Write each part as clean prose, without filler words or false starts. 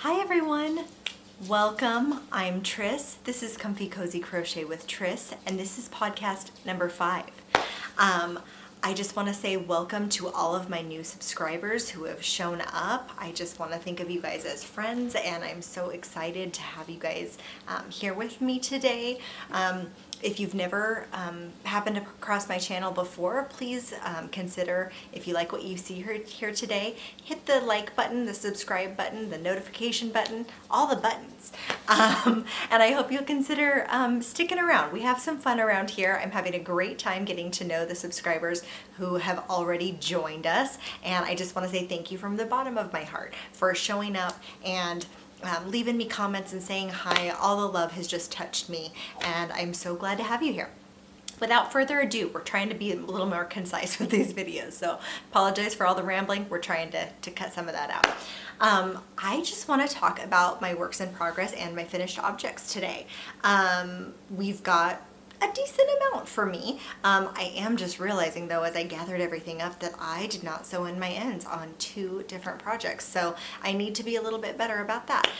Hi everyone, welcome. I'm Tris. This is Comfy Cozy Crochet with Tris, and this is podcast number 5. I just want to say welcome to all of my new subscribers who have shown up. I just want to think of you guys as friends, and I'm so excited to have you guys here with me today. If you've never happened across my channel before, please consider, if you like what you see here today, hit the like button, the subscribe button, the notification button, all the buttons. And I hope you'll consider sticking around. We have some fun around here. I'm having a great time getting to know the subscribers who have already joined us. And I just want to say thank you from the bottom of my heart for showing up and leaving me comments and saying hi. All the love has just touched me, and I'm so glad to have you here. Without further ado, we're trying to be a little more concise with these videos, so apologize for all the rambling. We're trying to cut some of that out. I just want to talk about my works in progress and my finished objects today. We've got a decent amount for me. I am just realizing though, as I gathered everything up, that I did not sew in my ends on 2 different projects, so I need to be a little bit better about that.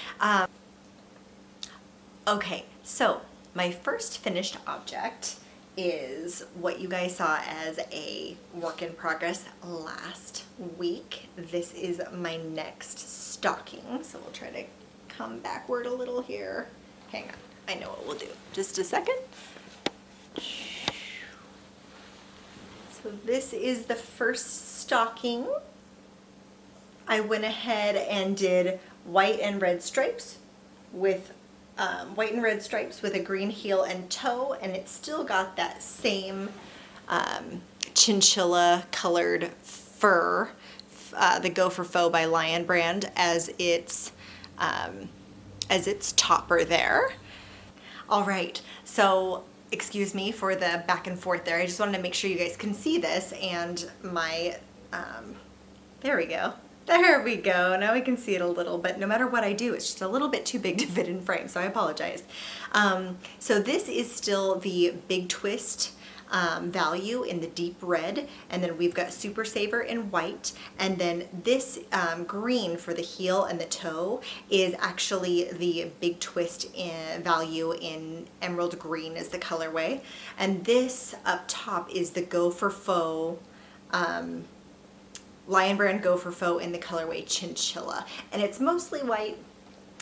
Okay, so my first finished object is what you guys saw as a work in progress last week. This is my next stocking, so we'll try to come backward a little here. Hang on, I know what we'll do. Just a second. So this is the first stocking. I went ahead and did white and red stripes with a green heel and toe, and it's still got that same chinchilla colored fur, the Go for Faux by Lion brand, as its topper there. All right, so excuse me for the back and forth there. I just wanted to make sure you guys can see this, and my, there we go. There we go. Now we can see it a little, but no matter what I do, it's just a little bit too big to fit in frame, so I apologize. So this is still the Big Twist value in the deep red, and then we've got Super Saver in white, and then this green for the heel and the toe is actually the Big Twist value in emerald green is the colorway, and this up top is the Go for Faux Lion brand Go for Faux in the colorway Chinchilla, and it's mostly white,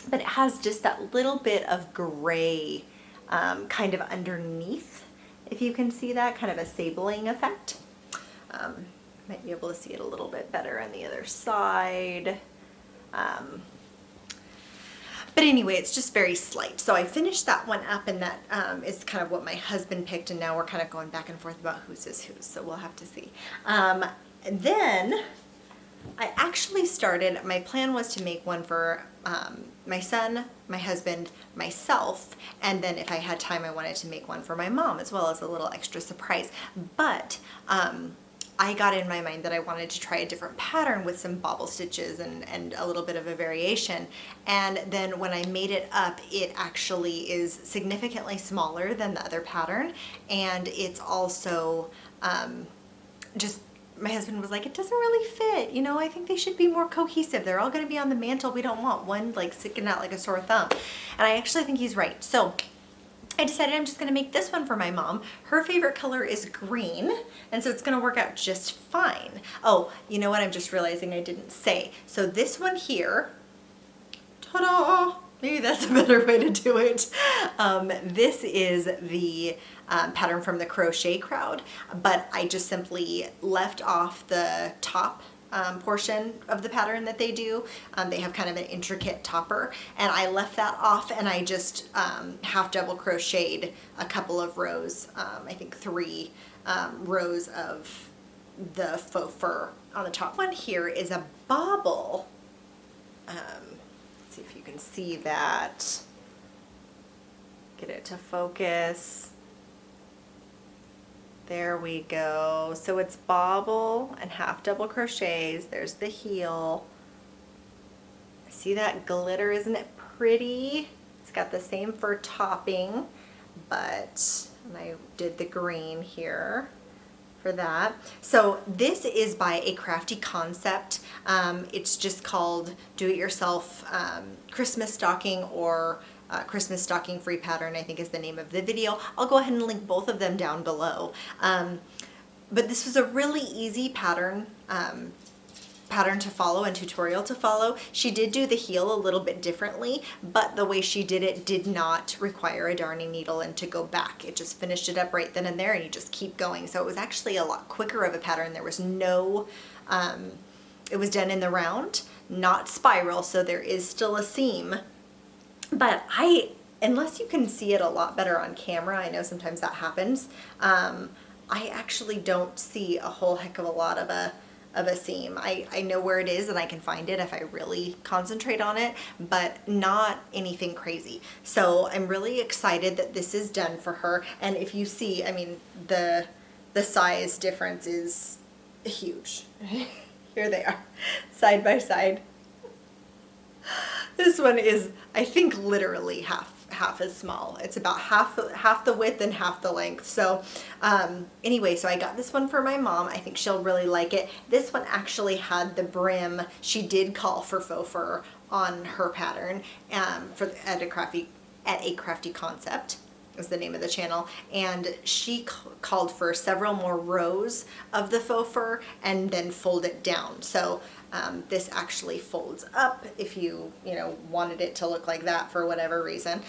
but it has just that little bit of gray kind of underneath. If you can see that, kind of a sabling effect. Might be able to see it a little bit better on the other side. But anyway, it's just very slight. So I finished that one up, and that is kind of what my husband picked, and now we're kind of going back and forth about whose is whose, so we'll have to see. Then I actually started, my plan was to make one for my son, my husband, myself, and then if I had time I wanted to make one for my mom as well as a little extra surprise. But I got in my mind that I wanted to try a different pattern with some bobble stitches and a little bit of a variation, and then when I made it up, it actually is significantly smaller than the other pattern, and it's also just, my husband was like, it doesn't really fit, you know, I think they should be more cohesive. They're all going to be on the mantle. We don't want one like sticking out like a sore thumb. And I actually think he's right. So I decided I'm just going to make this one for my mom. Her favorite color is green, and so it's going to work out just fine. Oh, you know what? I'm just realizing I didn't say. So this one here, ta-da! Maybe that's a better way to do it. This is the pattern from the Crochet Crowd, but I just simply left off the top portion of the pattern that they do. They have kind of an intricate topper, and I left that off, and I just half double crocheted a couple of rows, I think 3 rows of the faux fur on the top. One here is a bobble. See if you can see that. Get it to focus. There we go. So it's bobble and half double crochets. There's the heel. See that glitter? Isn't it pretty? It's got the same fur topping, but and I did the green here for that. So this is by a Crafty Concept. It's just called Do It Yourself Christmas Stocking, or Christmas Stocking Free Pattern, I think is the name of the video. I'll go ahead and link both of them down below. But this was a really easy pattern to follow and tutorial to follow. She did do the heel a little bit differently, but the way she did it did not require a darning needle and to go back. It just finished it up right then and there, and you just keep going. So it was actually a lot quicker of a pattern. There was no, it was done in the round, not spiral, so there is still a seam. But unless you can see it a lot better on camera, I know sometimes that happens, I actually don't see a whole heck of a lot of a seam. I know where it is and I can find it if I really concentrate on it, but not anything crazy. So I'm really excited that this is done for her. And if you see, I mean, the size difference is huge. Here they are, side by side. This one is, I think, literally half as small. It's about half the width and half the length. So anyway, so I got this one for my mom. I think she'll really like it. This one actually had the brim. She did call for faux fur on her pattern at a Crafty Concept is the name of the channel, and she called for several more rows of the faux fur and then fold it down. So this actually folds up if you wanted it to look like that for whatever reason.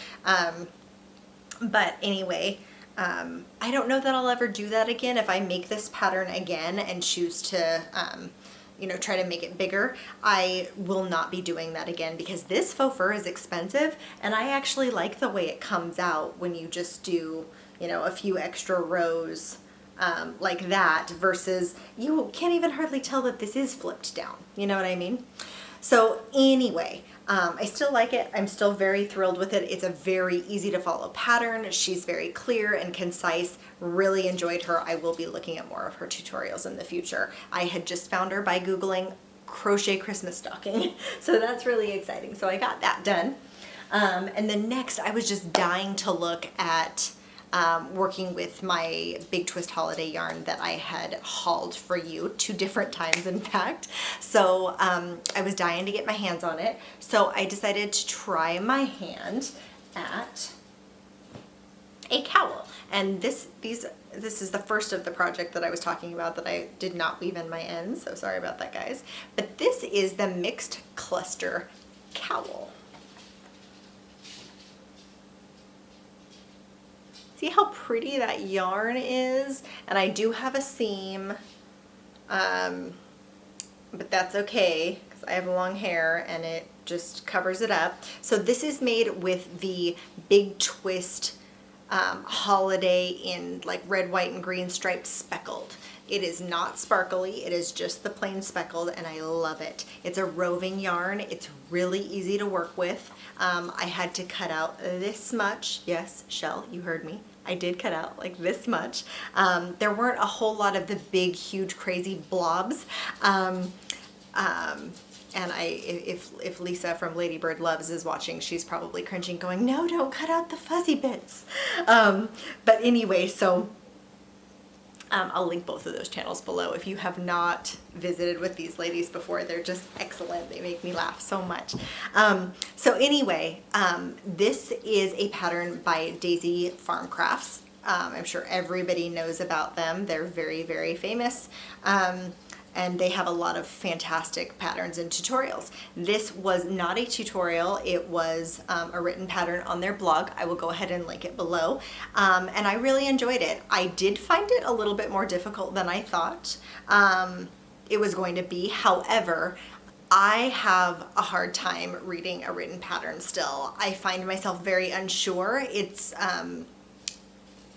But anyway, I don't know that I'll ever do that again. If I make this pattern again and choose to try to make it bigger, I will not be doing that again, because this faux fur is expensive, and I actually like the way it comes out when you just do, a few extra rows like that, versus you can't even hardly tell that this is flipped down. You know what I mean? So anyway, I still like it. I'm still very thrilled with it. It's a very easy to follow pattern. She's very clear and concise. Really enjoyed her. I will be looking at more of her tutorials in the future. I had just found her by Googling crochet Christmas stocking. So that's really exciting. So I got that done. And then next, I was just dying to look at working with my Big Twist holiday yarn that I had hauled for you 2 different times, in fact. So I was dying to get my hands on it. So I decided to try my hand at a cowl. And this is the first of the project that I was talking about that I did not weave in my ends. So sorry about that, guys. But this is the Mixed Cluster Cowl. See how pretty that yarn is? And I do have a seam, but that's okay because I have long hair and it just covers it up. So this is made with the Big Twist holiday in like red, white, and green striped speckled. It is not sparkly, it is just the plain speckled, and I love it. It's a roving yarn. It's really easy to work with. I had to cut out this much. Yes, Chelle, you heard me. I did cut out like this much. There weren't a whole lot of the big, huge, crazy blobs. And if Lisa from Ladybird Loves is watching, she's probably cringing going, no, don't cut out the fuzzy bits. But anyway, so I'll link both of those channels below. If you have not visited with these ladies before, they're just excellent. They make me laugh so much. So anyway, this is a pattern by Daisy Farm Crafts. I'm sure everybody knows about them. They're very, very famous. And they have a lot of fantastic patterns and tutorials. This was not a tutorial, it was a written pattern on their blog. I will go ahead and link it below. And I really enjoyed it. I did find it a little bit more difficult than I thought it was going to be. However, I have a hard time reading a written pattern still. I find myself very unsure. It's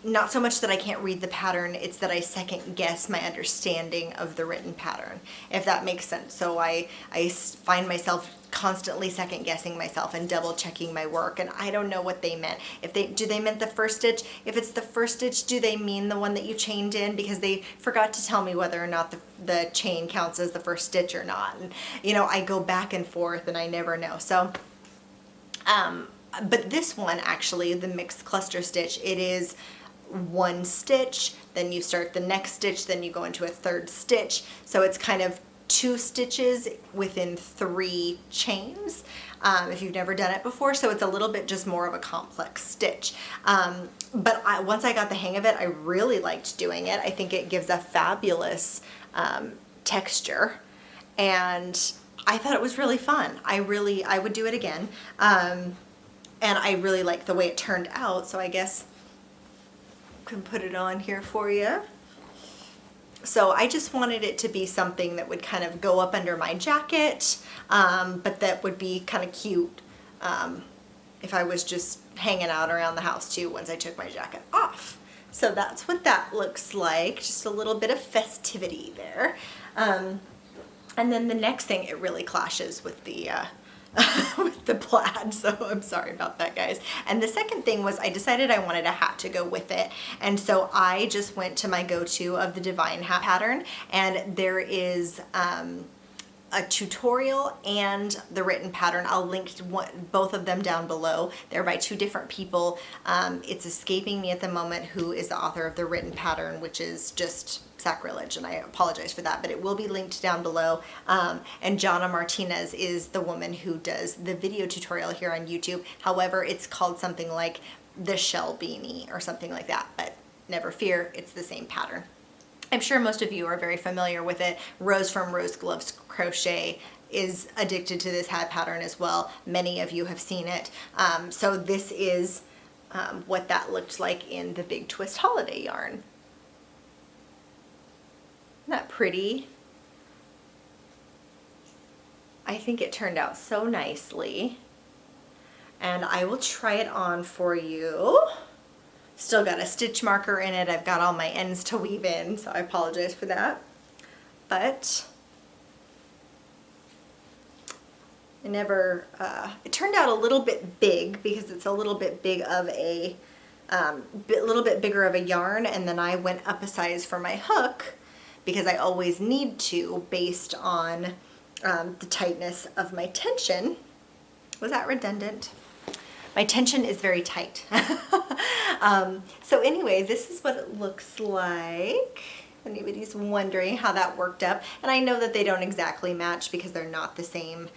not so much that I can't read the pattern, it's that I second guess my understanding of the written pattern, if that makes sense. So I find myself constantly second guessing myself and double checking my work, and I don't know what they meant. Do they meant the first stitch? If it's the first stitch, do they mean the one that you chained in? Because they forgot to tell me whether or not the chain counts as the first stitch or not. And I go back and forth and I never know. So but this one actually, the Mixed Cluster Stitch, it is one stitch, then you start the next stitch, then you go into a third stitch. So it's kind of 2 stitches within 3 chains, if you've never done it before. So it's a little bit just more of a complex stitch. But once I got the hang of it, I really liked doing it. I think it gives a fabulous texture, and I thought it was really fun. I would do it again. And I really like the way it turned out, so I guess I can put it on here for you. So I just wanted it to be something that would kind of go up under my jacket, but that would be kind of cute if I was just hanging out around the house too once I took my jacket off. So that's what that looks like, just a little bit of festivity there. And then the next thing, it really clashes with the with the plaid, so I'm sorry about that, guys. And the second thing was I decided I wanted a hat to go with it, and so I just went to my go-to of the Divine hat pattern, and there is a tutorial and the written pattern. I'll link both of them down below. They're by 2 different people. It's escaping me at the moment who is the author of the written pattern, which is just sacrilege, and I apologize for that, but it will be linked down below. And Jonna Martinez is the woman who does the video tutorial here on YouTube. However, it's called something like the Chelle beanie or something like that, but never fear, it's the same pattern. I'm sure most of you are very familiar with it. Rose from Likes Crochet is addicted to this hat pattern as well. Many of you have seen it. So this is what that looked like in the Big Twist holiday yarn. Isn't that pretty? I think it turned out so nicely, and I will try it on for you. Still got a stitch marker in it. I've got all my ends to weave in, so I apologize for that. But it turned out a little bit big because it's a little bit big of a, little bit bigger of a yarn, and then I went up a size for my hook because I always need to based on the tightness of my tension. Was that redundant? My tension is very tight. So anyway, this is what it looks like. If anybody's wondering how that worked up. And I know that they don't exactly match because they're not the same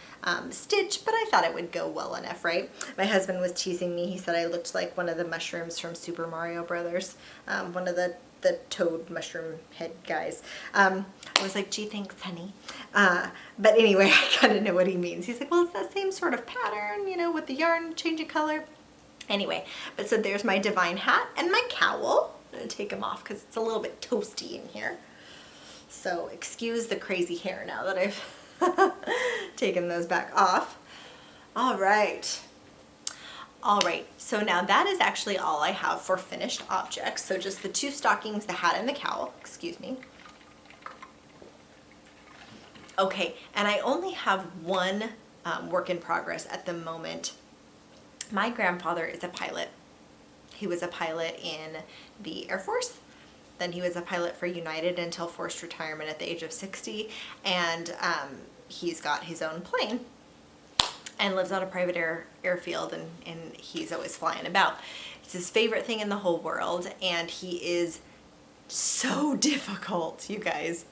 stitch, but I thought it would go well enough, right? My husband was teasing me. He said I looked like one of the mushrooms from Super Mario Brothers, one of the toad mushroom head guys. I was like, gee, thanks, honey. But anyway, I kind of know what he means. He's like, well, it's that same sort of pattern, you know, with the yarn changing color. Anyway, but so there's my Divine hat and my cowl. I'm going to take them off because it's a little bit toasty in here. So excuse the crazy hair now that I've taken those back off. All right. All right, so now that is actually all I have for finished objects. So just the 2 stockings, the hat and the cowl, excuse me. Okay, and I only have one work in progress at the moment. My grandfather is a pilot. He was a pilot in the Air Force. Then he was a pilot for United until forced retirement at the age of 60. And he's got his own plane and lives on a private airfield, and he's always flying about. It's his favorite thing in the whole world, and he is so difficult, you guys,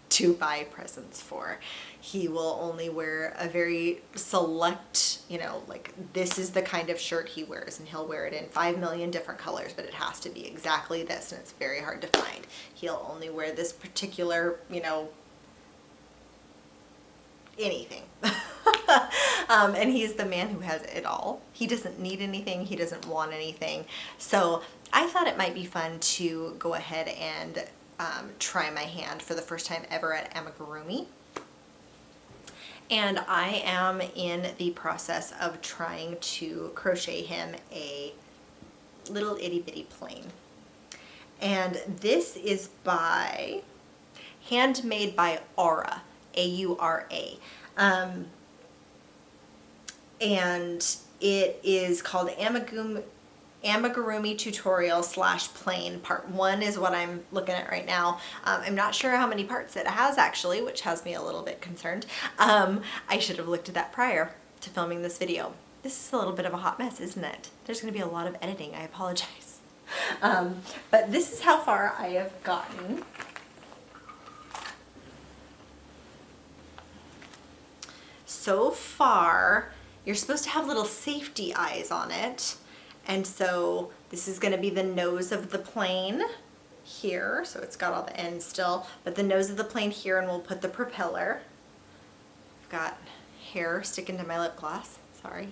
to buy presents for. He will only wear a very select, you know, like this is the kind of shirt he wears, and he'll wear it in 5 million different colors, but it has to be exactly this, and it's very hard to find. He'll only wear this particular, you know, anything. And he's the man who has it all. He doesn't need anything. He doesn't want anything. So I thought it might be fun to go ahead and try my hand for the first time ever at Amigurumi. And I am in the process of trying to crochet him a little itty bitty plane. And this is by Handmade by Aura, A-U-R-A. And it is called Amigurumi Tutorial / Plane. Part 1 is what I'm looking at right now. I'm not sure how many parts it has actually, which has me a little bit concerned. I should have looked at that prior to filming this video. This is a little bit of a hot mess, isn't it? There's going to be a lot of editing. I apologize. But this is how far I have gotten. So far, you're supposed to have little safety eyes on it. And so this is going to be the nose of the plane here. So it's got all the ends still, but the nose of the plane here, and we'll put the propeller. I've got hair sticking to my lip gloss, sorry.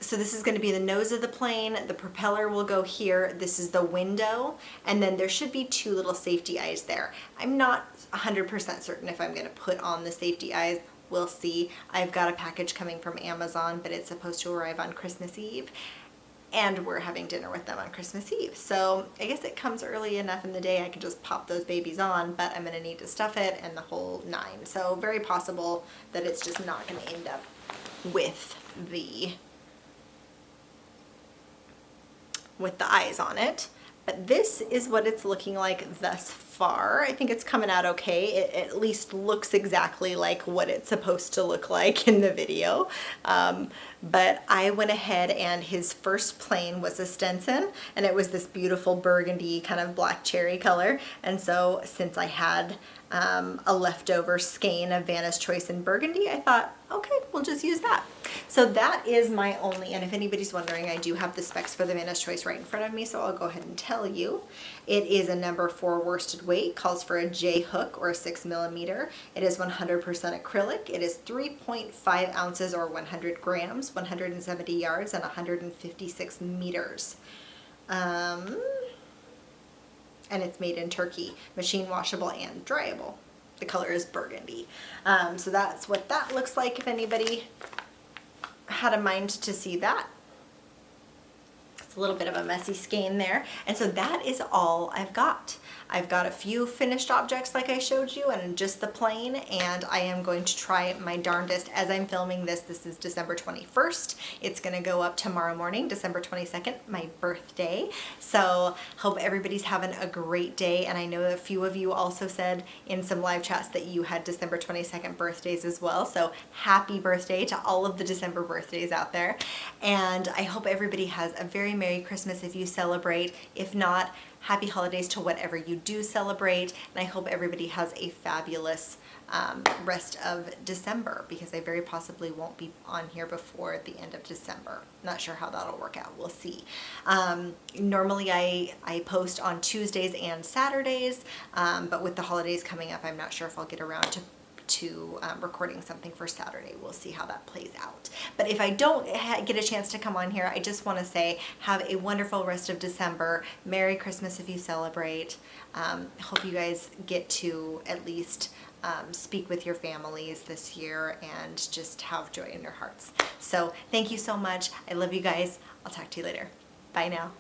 So this is going to be the nose of the plane. The propeller will go here. This is the window. And then there should be two little safety eyes there. I'm not 100% certain if I'm going to put on the safety eyes. We'll see. I've got a package coming from Amazon, but it's supposed to arrive on Christmas Eve. And we're having dinner with them on Christmas Eve. So I guess it comes early enough in the day I can just pop those babies on, but I'm going to need to stuff it and the whole nine. So very possible that it's just not going to end up with the eyes on it. But this is what it's looking like thus far. I think it's coming out okay. It at least looks exactly like what it's supposed to look like in the video. But I went ahead, and his first plane was a Stenson, and it was this beautiful burgundy kind of black cherry color. And so since I had a leftover skein of Vanna's Choice in burgundy, I thought, okay, we'll just use that. So that is my only, and if anybody's wondering, I do have the specs for the Vanna's Choice right in front of me, so I'll go ahead and tell you. It is a number 4 worsted weight, calls for a J hook or a 6mm. It is 100% acrylic. It is 3.5 ounces or 100 grams, 170 yards, and 156 meters. And it's made in Turkey, machine washable and dryable. The color is burgundy. So that's what that looks like if anybody had a mind to see that. It's a little bit of a messy skein there. And so that is all I've got. I've got a few finished objects like I showed you, and just the plane, and I am going to try my darndest as I'm filming this. This is December 21st. It's going to go up tomorrow morning, December 22nd, my birthday. So hope everybody's having a great day, and I know a few of you also said in some live chats that you had December 22nd birthdays as well. So happy birthday to all of the December birthdays out there, and I hope everybody has a very Merry Christmas if you celebrate. If not, happy holidays to whatever you do celebrate, and I hope everybody has a fabulous rest of December, because I very possibly won't be on here before the end of December. Not sure how that'll work out. We'll see. Normally I post on Tuesdays and Saturdays, but with the holidays coming up, I'm not sure if I'll get around to recording something for Saturday. We'll see how that plays out. But if I don't get a chance to come on here, I just want to say have a wonderful rest of December. Merry Christmas if you celebrate. Hope you guys get to at least speak with your families this year and just have joy in your hearts. So thank you so much. I love you guys. I'll talk to you later. Bye now.